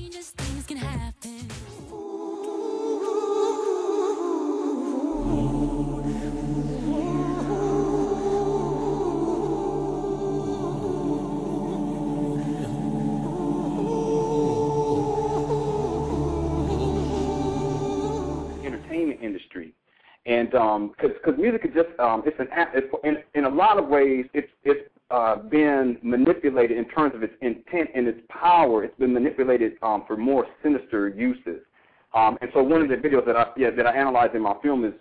strangest things can happen. Entertainment industry, and because music is just it's in a lot of ways it's been manipulated in terms of its intent and its power. It's been manipulated for more sinister uses. And so one of the videos that I analyze in my film is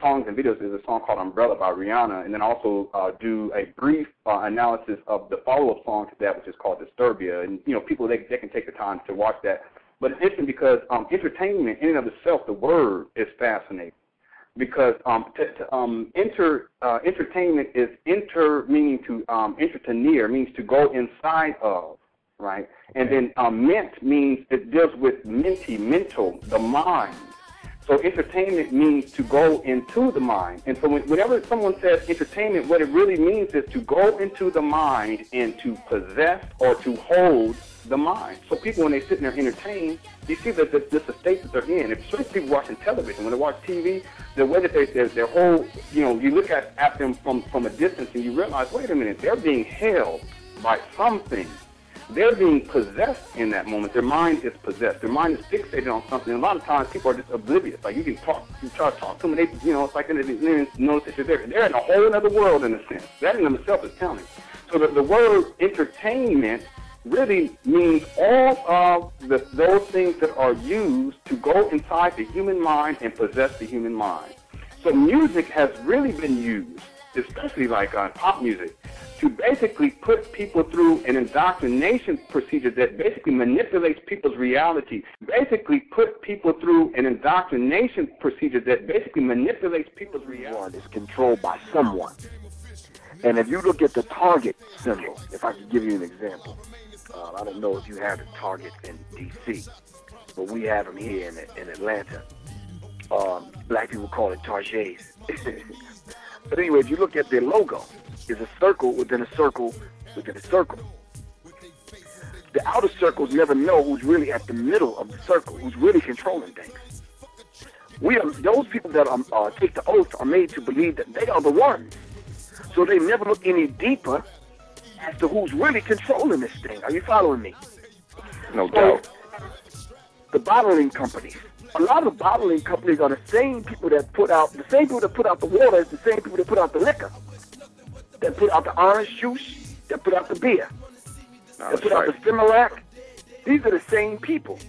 songs and videos is a song called "Umbrella" by Rihanna, and then also do a brief analysis of the follow-up song to that, which is called "Disturbia." And people they can take the time to watch that. But it's interesting because entertainment in and of itself, the word is fascinating. Because entertainment is meaning to enter to near, means to go inside of, right? And then ment means it deals with mental, the mind. So entertainment means to go into the mind. And so whenever someone says entertainment, what it really means is to go into the mind and to possess or to hold the mind. So people, when they sit there entertained, you see that this state that they're in. Especially people watching television, when they watch TV, the way that their whole, you look at them from a distance and you realize, wait a minute, they're being held by something. They're being possessed in that moment. Their mind is possessed. Their mind is fixated on something. And a lot of times people are just oblivious. Like you try to talk to them, and it's like they didn't notice that you're there. They're in a whole other world in a sense. That in itself is telling. So the word entertainment really means all of those things that are used to go inside the human mind and possess the human mind. So music has really been used, especially like pop music, to basically put people through an indoctrination procedure that basically manipulates people's reality. Basically put people through an indoctrination procedure that basically manipulates people's reality. It's controlled by someone. And if you look at the Target symbol, if I could give you an example, I don't know if you have the Target in D.C., but we have them here in Atlanta. Black people call it Targets. But anyway, if you look at their logo, it's a circle within a circle within a circle. The outer circles never know who's really at the middle of the circle, who's really controlling things. Those people that take the oath are made to believe that they are the ones. So they never look any deeper as to who's really controlling this thing. Are you following me? No doubt. The bottling companies. A lot of bottling companies are the same people that put out the water as the same people that put out the liquor, that put out the orange juice, that put out the beer, that put out the Similac. These are the same people.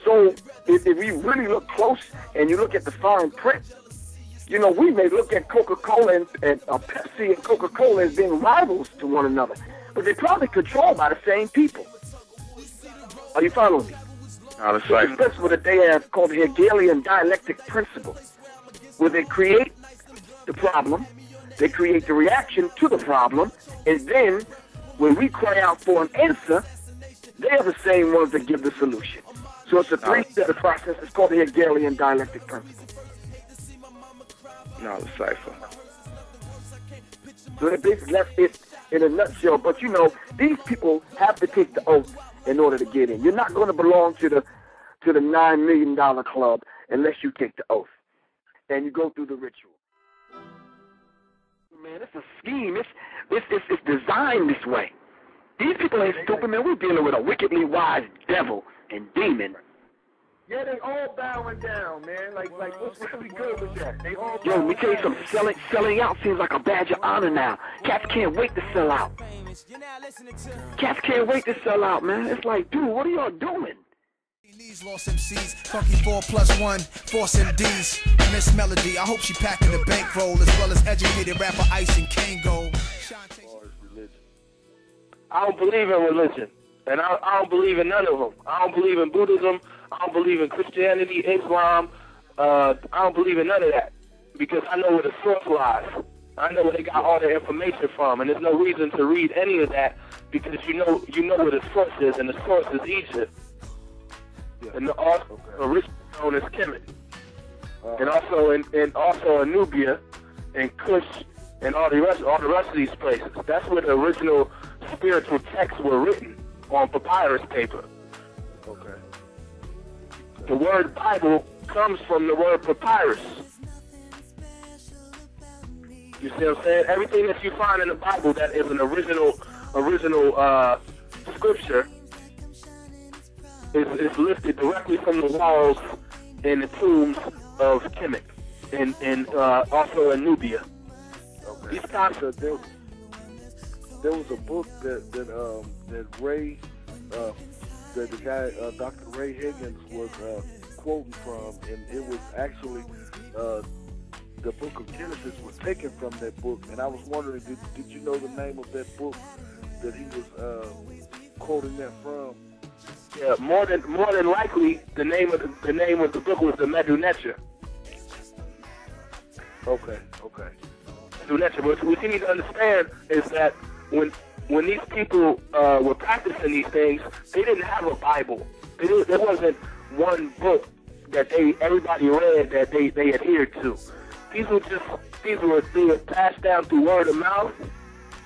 So if we really look close and you look at the fine print, we may look at Coca-Cola and Pepsi and Coca-Cola as being rivals to one another, but they're probably controlled by the same people. Are you following me? Out of sight. The principle that they have called the Hegelian dialectic principle, where they create the problem, they create the reaction to the problem, and then when we cry out for an answer, they are the same ones that give the solution. So it's a three-step process. It's called the Hegelian dialectic principle. No, the cipher. So that's it in a nutshell. But these people have to take the oath in order to get in. You're not going to belong to the $9 million club unless you take the oath and you go through the ritual. Man, it's a scheme. It's designed this way. These people ain't stupid, man. We're dealing with a wickedly wise devil and demon. Yeah, they all bowing down, man. Like what's really good with that? They all. Yo, let me tell you something. Selling out seems like a badge of honor now. Cats can't wait to sell out. Cats can't wait to sell out, man. It's like, dude, what are y'all doing? These lost MCs, funky 4+1, force MDs. Miss Melody, I hope she packing the bankroll as well as educated rapper Ice and Kango. I don't believe in religion, and I don't believe in none of them. I don't believe in Buddhism. I don't believe in Christianity, Islam. I don't believe in none of that because I know where the source lies. I know where they got all their information from, and there's no reason to read any of that because you know where the source is, and the source is Egypt, and also originally known as Kemet, and also in Nubia, and Kush, and all the rest of these places. That's where the original spiritual texts were written on papyrus paper. Okay. The word Bible comes from the word papyrus. You see what I'm saying? Everything that you find in the Bible that is an original scripture is lifted directly from the walls and the tombs of Kemet and also in Nubia. Okay. These concepts. There was a book that Ray, that the guy Dr. Ray Higgins was quoting from, and it was actually the book of Genesis was taken from that book. And I was wondering, did you know the name of that book that he was quoting that from? Yeah, more than likely, the name of the book was the Medu-Neter. Okay. But what you need to understand is that when these people were practicing these things, they didn't have a Bible. There wasn't one book that everybody read that they adhered to. These were passed down through word of mouth,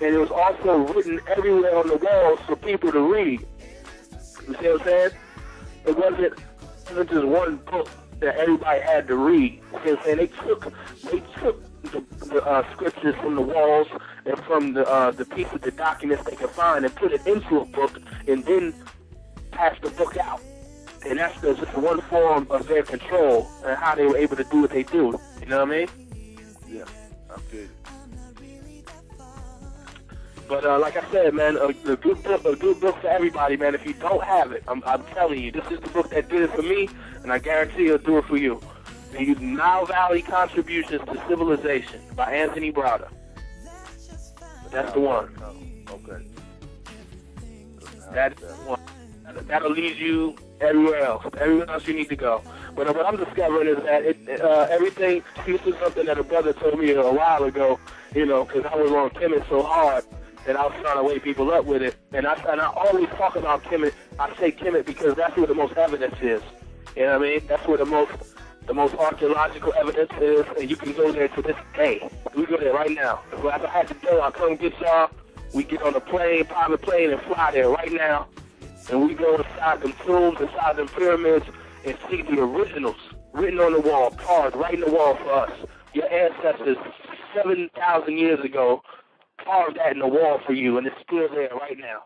and it was also written everywhere on the walls for people to read. You see what I'm saying? It wasn't just one book that everybody had to read. You see what I'm saying? They took the scriptures from the walls and from the pieces of the documents they could find and put it into a book and then passed the book out. And that's just one form of their control and how they were able to do what they do. You know what I mean? Yeah, I feel it. But like I said, man, a good book for everybody, man. If you don't have it, I'm telling you, this is the book that did it for me, and I guarantee it'll do it for you. The Nile Valley Contributions to Civilization by Anthony Browder. That's the one. Okay. That's the one. That'll lead you everywhere else you need to go. But what I'm discovering is that everything, this is something that a brother told me a while ago, you know, because I was on Kemet so hard that I was trying to wake people up with it. And I always talk about Kemet. I say Kemet because that's where the most evidence is. You know what I mean? That's where the most archaeological evidence is, and you can go there to this day. We go there right now. If I had to go, I'll come get y'all. We get on a plane, private plane, and fly there right now. And we go inside them tombs, inside them pyramids, and see the originals written on the wall, carved right in the wall for us. Your ancestors 7,000 years ago carved that in the wall for you, and it's still there right now.